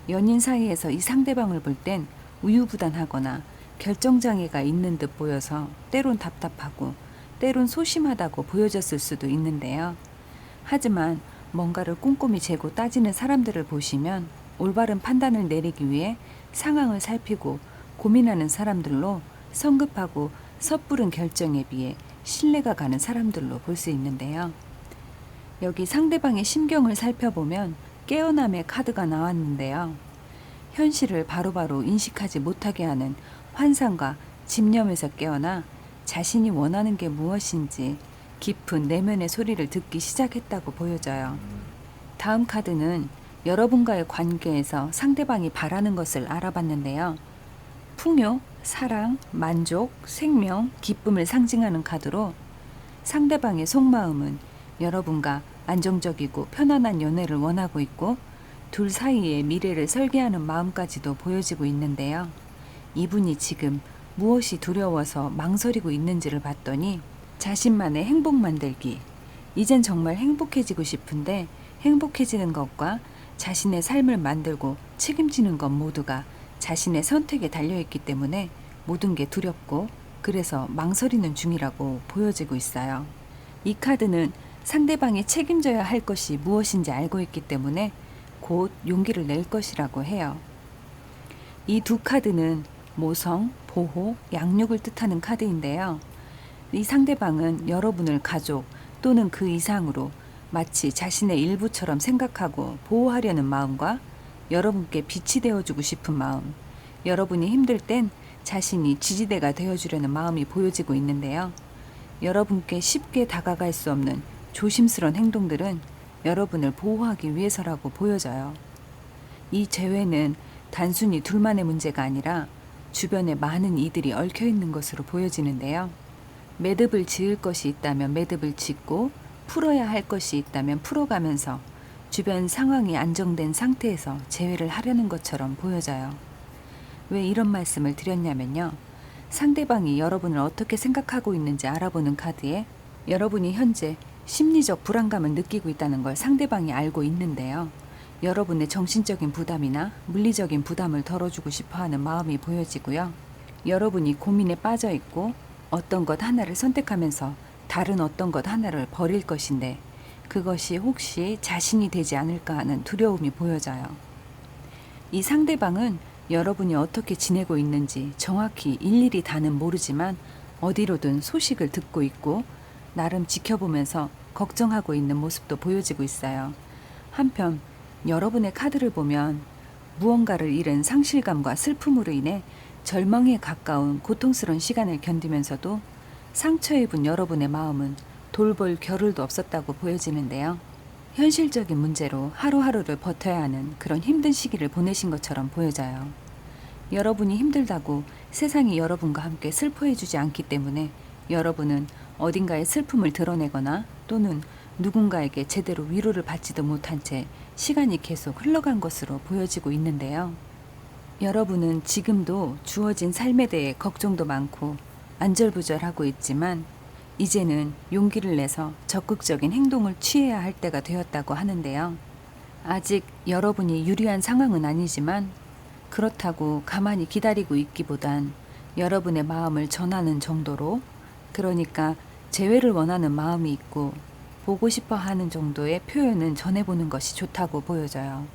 연인 사이에서 이 상대방을 볼 땐 우유부단하거나 결정장애가 있는 듯 보여서 때론 답답하고 때론 소심하다고 보여졌을 수도 있는데요. 하지만 뭔가를 꼼꼼히 재고 따지는 사람들을 보시면 올바른 판단을 내리기 위해 상황을 살피고 고민하는 사람들로 성급하고 섣부른 결정에 비해 신뢰가 가는 사람들로 볼 수 있는데요. 여기 상대방의 심경을 살펴보면 깨어남의 카드가 나왔는데요. 현실을 바로바로 인식하지 못하게 하는 환상과 집념에서 깨어나 자신이 원하는 게 무엇인지 깊은 내면의 소리를 듣기 시작했다고 보여져요. 다음 카드는 여러분과의 관계에서 상대방이 바라는 것을 알아봤는데요. 풍요, 사랑, 만족, 생명, 기쁨을 상징하는 카드로 상대방의 속마음은 여러분과 안정적이고 편안한 연애를 원하고 있고 둘 사이의 미래를 설계하는 마음까지도 보여지고 있는데요. 이분이 지금 무엇이 두려워서 망설이고 있는지를 봤더니 자신만의 행복 만들기. 이젠 정말 행복해지고 싶은데 행복해지는 것과 자신의 삶을 만들고 책임지는 것 모두가 자신의 선택에 달려있기 때문에 모든 게 두렵고 그래서 망설이는 중이라고 보여지고 있어요. 이 카드는 상대방이 책임져야 할 것이 무엇인지 알고 있기 때문에 곧 용기를 낼 것이라고 해요. 이 두 카드는 모성, 보호, 양육을 뜻하는 카드인데요. 이 상대방은 여러분을 가족 또는 그 이상으로 마치 자신의 일부처럼 생각하고 보호하려는 마음과 여러분께 빛이 되어주고 싶은 마음, 여러분이 힘들 땐 자신이 지지대가 되어주려는 마음이 보여지고 있는데요. 여러분께 쉽게 다가갈 수 없는 조심스러운 행동들은 여러분을 보호하기 위해서라고 보여져요. 이 재회는 단순히 둘만의 문제가 아니라 주변에 많은 이들이 얽혀 있는 것으로 보여지는데요. 매듭을 지을 것이 있다면 매듭을 짓고 풀어야 할 것이 있다면 풀어가면서 주변 상황이 안정된 상태에서 재회를 하려는 것처럼 보여져요. 왜 이런 말씀을 드렸냐면요. 상대방이 여러분을 어떻게 생각하고 있는지 알아보는 카드에 여러분이 현재 심리적 불안감을 느끼고 있다는 걸 상대방이 알고 있는데요. 여러분의 정신적인 부담이나 물리적인 부담을 덜어주고 싶어하는 마음이 보여지고요. 여러분이 고민에 빠져 있고 어떤 것 하나를 선택하면서 다른 어떤 것 하나를 버릴 것인데 그것이 혹시 자신이 되지 않을까 하는 두려움이 보여져요. 이 상대방은 여러분이 어떻게 지내고 있는지 정확히 일일이 다는 모르지만 어디로든 소식을 듣고 있고 나름 지켜보면서 걱정하고 있는 모습도 보여지고 있어요. 한편 여러분의 카드를 보면 무언가를 잃은 상실감과 슬픔으로 인해 절망에 가까운 고통스러운 시간을 견디면서도 상처 입은 여러분의 마음은 돌볼 겨를도 없었다고 보여지는데요. 현실적인 문제로 하루하루를 버텨야 하는 그런 힘든 시기를 보내신 것처럼 보여져요. 여러분이 힘들다고 세상이 여러분과 함께 슬퍼해주지 않기 때문에 여러분은 어딘가에 슬픔을 드러내거나 또는 누군가에게 제대로 위로를 받지도 못한 채 시간이 계속 흘러간 것으로 보여지고 있는데요. 여러분은 지금도 주어진 삶에 대해 걱정도 많고 안절부절하고 있지만 이제는 용기를 내서 적극적인 행동을 취해야 할 때가 되었다고 하는데요. 아직 여러분이 유리한 상황은 아니지만 그렇다고 가만히 기다리고 있기보단 여러분의 마음을 전하는 정도로, 그러니까 재회를 원하는 마음이 있고 보고 싶어 하는 정도의 표현은 전해보는 것이 좋다고 보여져요.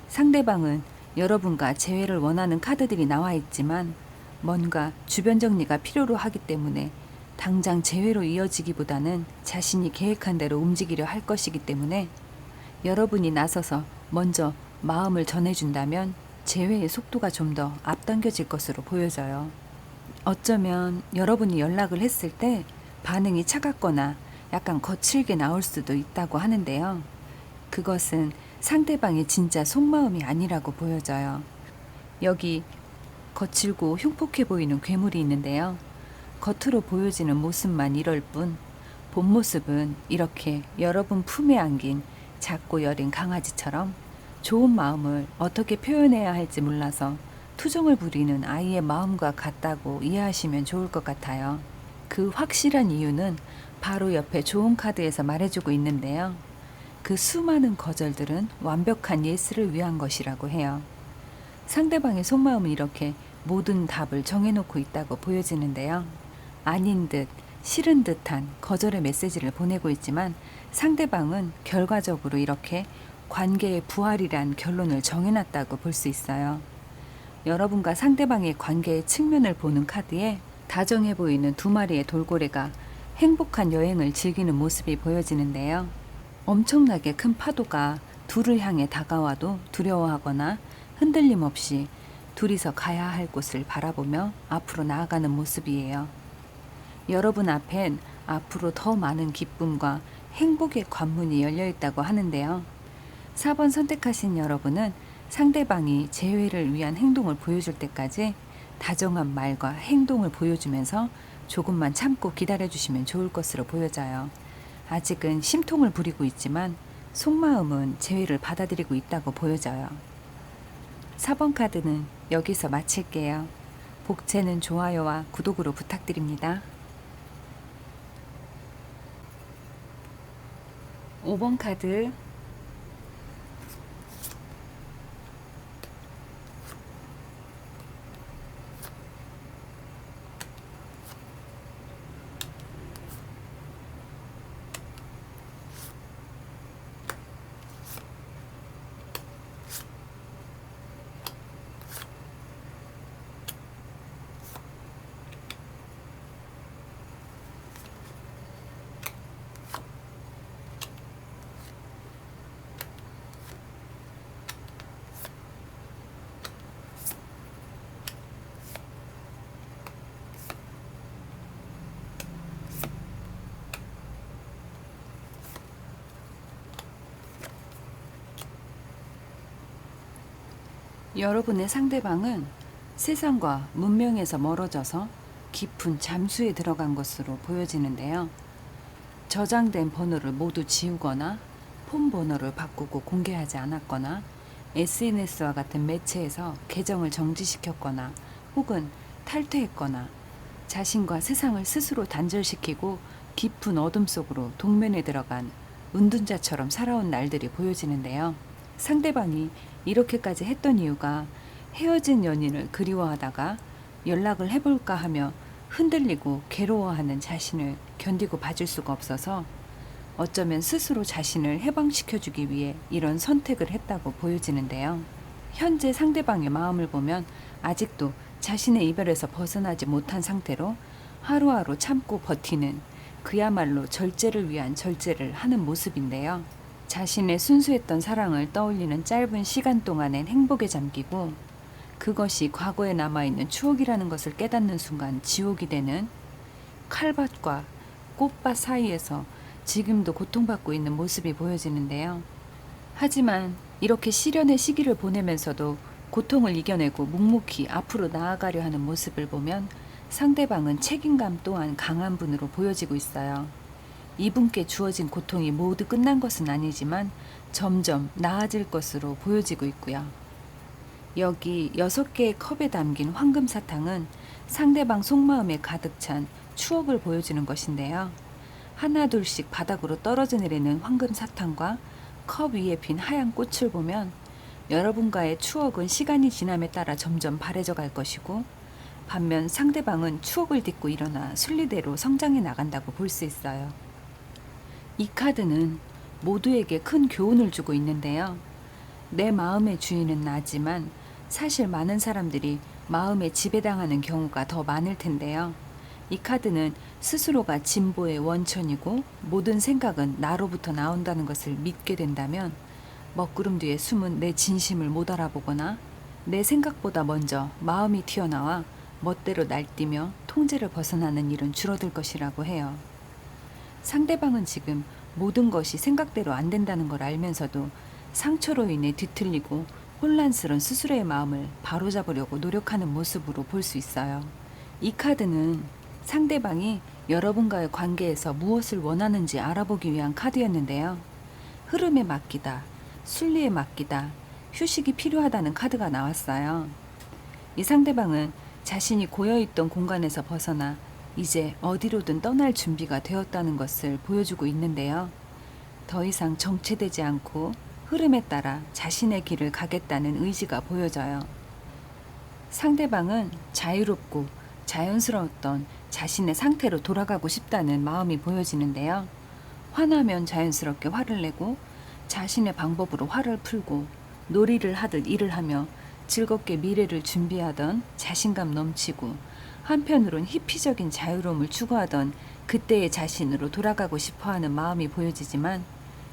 상대방은 여러분과 재회를 원하는 카드들이 나와 있지만 뭔가 주변 정리가 필요로 하기 때문에 당장 재회로 이어지기보다는 자신이 계획한 대로 움직이려 할 것이기 때문에 여러분이 나서서 먼저 마음을 전해준다면 재회의 속도가 좀 더 앞당겨질 것으로 보여져요. 어쩌면 여러분이 연락을 했을 때 반응이 차갑거나 약간 거칠게 나올 수도 있다고 하는데요. 그것은 상대방의 진짜 속마음이 아니라고 보여져요. 여기 거칠고 흉폭해 보이는 괴물이 있는데요. 겉으로 보여지는 모습만 이럴 뿐 본 모습은 이렇게 여러분 품에 안긴 작고 여린 강아지처럼 좋은 마음을 어떻게 표현해야 할지 몰라서 투정을 부리는 아이의 마음과 같다고 이해하시면 좋을 것 같아요. 그 확실한 이유는 바로 옆에 좋은 카드에서 말해주고 있는데요. 그 수많은 거절들은 완벽한 예스를 위한 것이라고 해요. 상대방의 속마음은 이렇게 모든 답을 정해놓고 있다고 보여지는데요. 아닌 듯, 싫은 듯한 거절의 메시지를 보내고 있지만 상대방은 결과적으로 이렇게 관계의 부활이란 결론을 정해놨다고 볼 수 있어요. 여러분과 상대방의 관계의 측면을 보는 카드에 다정해 보이는 두 마리의 돌고래가 행복한 여행을 즐기는 모습이 보여지는데요. 엄청나게 큰 파도가 둘을 향해 다가와도 두려워하거나 흔들림 없이 둘이서 가야 할 곳을 바라보며 앞으로 나아가는 모습이에요. 여러분 앞엔 앞으로 더 많은 기쁨과 행복의 관문이 열려 있다고 하는데요. 4번 선택하신 여러분은 상대방이 재회를 위한 행동을 보여줄 때까지 다정한 말과 행동을 보여주면서 조금만 참고 기다려주시면 좋을 것으로 보여져요. 아직은 심통을 부리고 있지만 속마음은 재회를 받아들이고 있다고 보여져요. 4번 카드는 여기서 마칠게요. 복채는 좋아요와 구독으로 부탁드립니다. 5번 카드 여러분의 상대방은 세상과 문명에서 멀어져서 깊은 잠수에 들어간 것으로 보여지는데요. 저장된 번호를 모두 지우거나 폰 번호를 바꾸고 공개하지 않았거나 SNS와 같은 매체에서 계정을 정지시켰거나 혹은 탈퇴했거나 자신과 세상을 스스로 단절시키고 깊은 어둠 속으로 동면에 들어간 은둔자처럼 살아온 날들이 보여지는데요. 상대방이 이렇게까지 했던 이유가 헤어진 연인을 그리워하다가 연락을 해볼까 하며 흔들리고 괴로워하는 자신을 견디고 봐줄 수가 없어서 어쩌면 스스로 자신을 해방시켜주기 위해 이런 선택을 했다고 보여지는데요. 현재 상대방의 마음을 보면 아직도 자신의 이별에서 벗어나지 못한 상태로 하루하루 참고 버티는 그야말로 절제를 위한 절제를 하는 모습인데요. 자신의 순수했던 사랑을 떠올리는 짧은 시간 동안엔 행복에 잠기고 그것이 과거에 남아있는 추억이라는 것을 깨닫는 순간 지옥이 되는 칼밭과 꽃밭 사이에서 지금도 고통받고 있는 모습이 보여지는데요. 하지만 이렇게 시련의 시기를 보내면서도 고통을 이겨내고 묵묵히 앞으로 나아가려 하는 모습을 보면 상대방은 책임감 또한 강한 분으로 보여지고 있어요. 이분께 주어진 고통이 모두 끝난 것은 아니지만 점점 나아질 것으로 보여지고 있고요. 여기 6개의 컵에 담긴 황금 사탕은 상대방 속마음에 가득 찬 추억을 보여주는 것인데요. 하나둘씩 바닥으로 떨어져 내리는 황금 사탕과 컵 위에 핀 하얀 꽃을 보면 여러분과의 추억은 시간이 지남에 따라 점점 바래져 갈 것이고 반면 상대방은 추억을 딛고 일어나 순리대로 성장해 나간다고 볼 수 있어요. 이 카드는 모두에게 큰 교훈을 주고 있는데요. 내 마음의 주인은 나지만 사실 많은 사람들이 마음에 지배당하는 경우가 더 많을 텐데요. 이 카드는 스스로가 진보의 원천이고 모든 생각은 나로부터 나온다는 것을 믿게 된다면 먹구름 뒤에 숨은 내 진심을 못 알아보거나 내 생각보다 먼저 마음이 튀어나와 멋대로 날뛰며 통제를 벗어나는 일은 줄어들 것이라고 해요. 상대방은 지금 모든 것이 생각대로 안 된다는 걸 알면서도 상처로 인해 뒤틀리고 혼란스러운 스스로의 마음을 바로잡으려고 노력하는 모습으로 볼 수 있어요. 이 카드는 상대방이 여러분과의 관계에서 무엇을 원하는지 알아보기 위한 카드였는데요. 흐름에 맡기다, 순리에 맡기다, 휴식이 필요하다는 카드가 나왔어요. 이 상대방은 자신이 고여있던 공간에서 벗어나 이제 어디로든 떠날 준비가 되었다는 것을 보여주고 있는데요. 더 이상 정체되지 않고 흐름에 따라 자신의 길을 가겠다는 의지가 보여져요. 상대방은 자유롭고 자연스러웠던 자신의 상태로 돌아가고 싶다는 마음이 보여지는데요. 화나면 자연스럽게 화를 내고 자신의 방법으로 화를 풀고 놀이를 하듯 일을 하며 즐겁게 미래를 준비하던 자신감 넘치고 한편으론 히피적인 자유로움을 추구하던 그때의 자신으로 돌아가고 싶어하는 마음이 보여지지만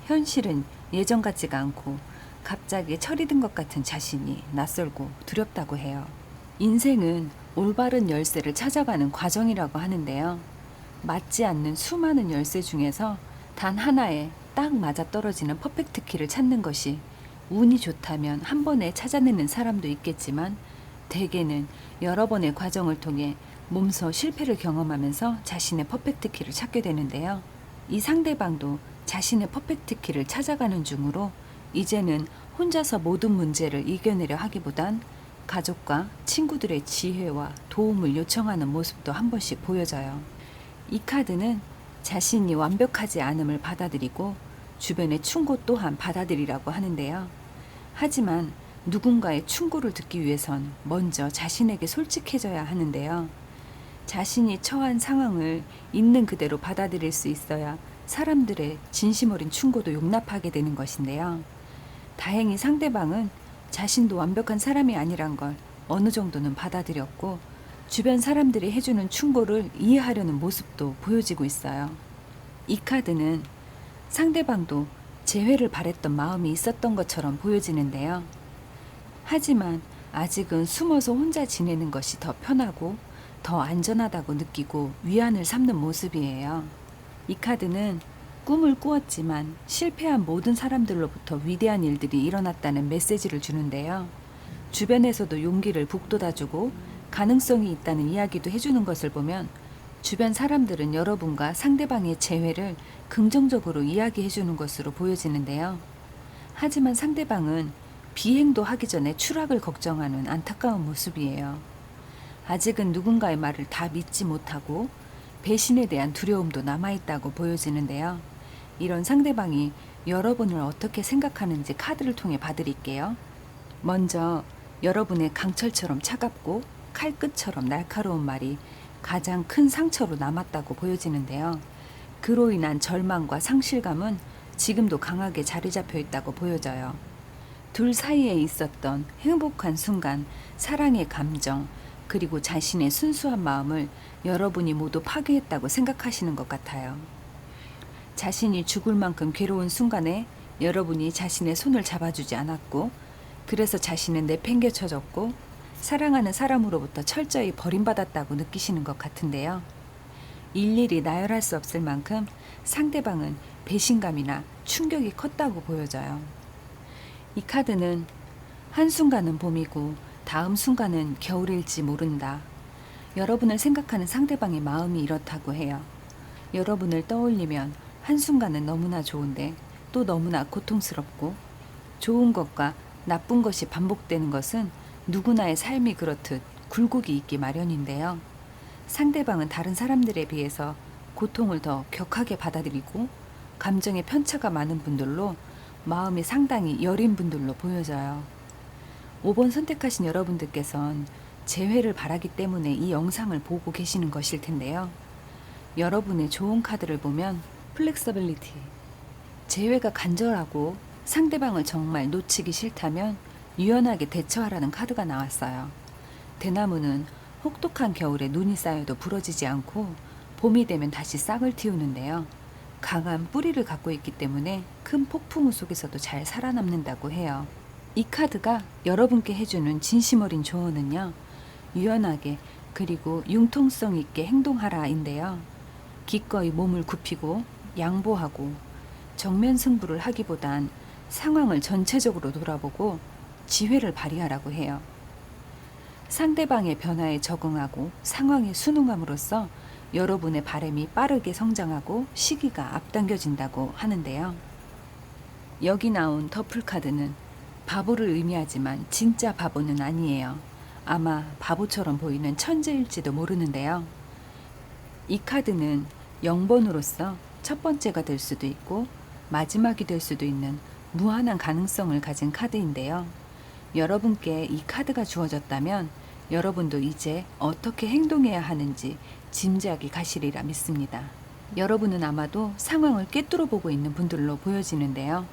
현실은 예전 같지가 않고 갑자기 철이 든 것 같은 자신이 낯설고 두렵다고 해요. 인생은 올바른 열쇠를 찾아가는 과정이라고 하는데요. 맞지 않는 수많은 열쇠 중에서 단 하나에 딱 맞아떨어지는 퍼펙트 키를 찾는 것이 운이 좋다면 한 번에 찾아내는 사람도 있겠지만 대개는 여러 번의 과정을 통해 몸소 실패를 경험하면서 자신의 퍼펙트 키를 찾게 되는데요. 이 상대방도 자신의 퍼펙트 키를 찾아가는 중으로 이제는 혼자서 모든 문제를 이겨내려 하기보단 가족과 친구들의 지혜와 도움을 요청하는 모습도 한 번씩 보여져요. 이 카드는 자신이 완벽하지 않음을 받아들이고 주변의 충고 또한 받아들이라고 하는데요. 하지만 누군가의 충고를 듣기 위해선 먼저 자신에게 솔직해져야 하는데요. 자신이 처한 상황을 있는 그대로 받아들일 수 있어야 사람들의 진심 어린 충고도 용납하게 되는 것인데요. 다행히 상대방은 자신도 완벽한 사람이 아니란 걸 어느 정도는 받아들였고 주변 사람들이 해주는 충고를 이해하려는 모습도 보여지고 있어요. 이 카드는 상대방도 재회를 바랬던 마음이 있었던 것처럼 보여지는데요. 하지만 아직은 숨어서 혼자 지내는 것이 더 편하고 더 안전하다고 느끼고 위안을 삼는 모습이에요. 이 카드는 꿈을 꾸었지만 실패한 모든 사람들로부터 위대한 일들이 일어났다는 메시지를 주는데요. 주변에서도 용기를 북돋아주고 가능성이 있다는 이야기도 해주는 것을 보면 주변 사람들은 여러분과 상대방의 재회를 긍정적으로 이야기해주는 것으로 보여지는데요. 하지만 상대방은 비행도 하기 전에 추락을 걱정하는 안타까운 모습이에요. 아직은 누군가의 말을 다 믿지 못하고 배신에 대한 두려움도 남아있다고 보여지는데요. 이런 상대방이 여러분을 어떻게 생각하는지 카드를 통해 봐드릴게요. 먼저 여러분의 강철처럼 차갑고 칼끝처럼 날카로운 말이 가장 큰 상처로 남았다고 보여지는데요. 그로 인한 절망과 상실감은 지금도 강하게 자리 잡혀 있다고 보여져요. 둘 사이에 있었던 행복한 순간, 사랑의 감정, 그리고 자신의 순수한 마음을 여러분이 모두 파괴했다고 생각하시는 것 같아요. 자신이 죽을 만큼 괴로운 순간에 여러분이 자신의 손을 잡아주지 않았고, 그래서 자신은 내팽개쳐졌고 사랑하는 사람으로부터 철저히 버림받았다고 느끼시는 것 같은데요. 일일이 나열할 수 없을 만큼 상대방은 배신감이나 충격이 컸다고 보여져요. 이 카드는 한순간은 봄이고 다음 순간은 겨울일지 모른다. 여러분을 생각하는 상대방의 마음이 이렇다고 해요. 여러분을 떠올리면 한순간은 너무나 좋은데 또 너무나 고통스럽고, 좋은 것과 나쁜 것이 반복되는 것은 누구나의 삶이 그렇듯 굴곡이 있기 마련인데요. 상대방은 다른 사람들에 비해서 고통을 더 격하게 받아들이고 감정의 편차가 많은 분들로 마음이 상당히 여린 분들로 보여져요. 5번 선택하신 여러분들께선 재회를 바라기 때문에 이 영상을 보고 계시는 것일 텐데요. 여러분의 좋은 카드를 보면 플렉서빌리티, 재회가 간절하고 상대방을 정말 놓치기 싫다면 유연하게 대처하라는 카드가 나왔어요. 대나무는 혹독한 겨울에 눈이 쌓여도 부러지지 않고 봄이 되면 다시 싹을 틔우는데요. 강한 뿌리를 갖고 있기 때문에 큰 폭풍우 속에서도 잘 살아남는다고 해요. 이 카드가 여러분께 해주는 진심 어린 조언은요, 유연하게 그리고 융통성 있게 행동하라인데요. 기꺼이 몸을 굽히고 양보하고 정면 승부를 하기보단 상황을 전체적으로 돌아보고 지혜를 발휘하라고 해요. 상대방의 변화에 적응하고 상황에 순응함으로써 여러분의 바람이 빠르게 성장하고 시기가 앞당겨진다고 하는데요. 여기 나온 더플 카드는 바보를 의미하지만 진짜 바보는 아니에요. 아마 바보처럼 보이는 천재일지도 모르는데요. 이 카드는 0번으로서 첫 번째가 될 수도 있고 마지막이 될 수도 있는 무한한 가능성을 가진 카드인데요. 여러분께 이 카드가 주어졌다면 여러분도 이제 어떻게 행동해야 하는지 짐작이 가시리라 믿습니다. 여러분은 아마도 상황을 꿰뚫어 보고 있는 분들로 보여지는데요.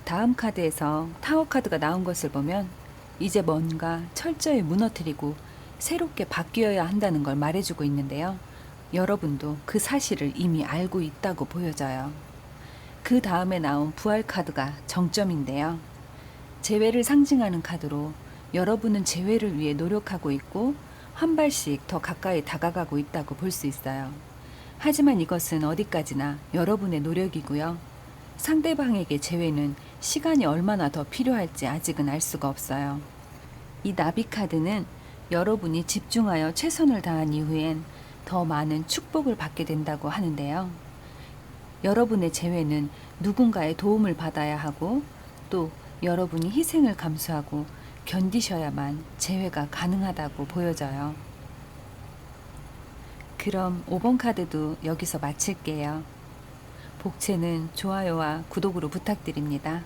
다음 카드에서 타워 카드가 나온 것을 보면 이제 뭔가 철저히 무너뜨리고 새롭게 바뀌어야 한다는 걸 말해주고 있는데요. 여러분도 그 사실을 이미 알고 있다고 보여져요. 그 다음에 나온 부활 카드가 정점인데요. 재회를 상징하는 카드로 여러분은 재회를 위해 노력하고 있고 한 발씩 더 가까이 다가가고 있다고 볼 수 있어요. 하지만 이것은 어디까지나 여러분의 노력이고요. 상대방에게 재회는 시간이 얼마나 더 필요할지 아직은 알 수가 없어요. 이 나비 카드는 여러분이 집중하여 최선을 다한 이후엔 더 많은 축복을 받게 된다고 하는데요. 여러분의 재회는 누군가의 도움을 받아야 하고 또 여러분이 희생을 감수하고 견디셔야만 재회가 가능하다고 보여져요. 그럼 5번 카드도 여기서 마칠게요. 복채는 좋아요와 구독으로 부탁드립니다.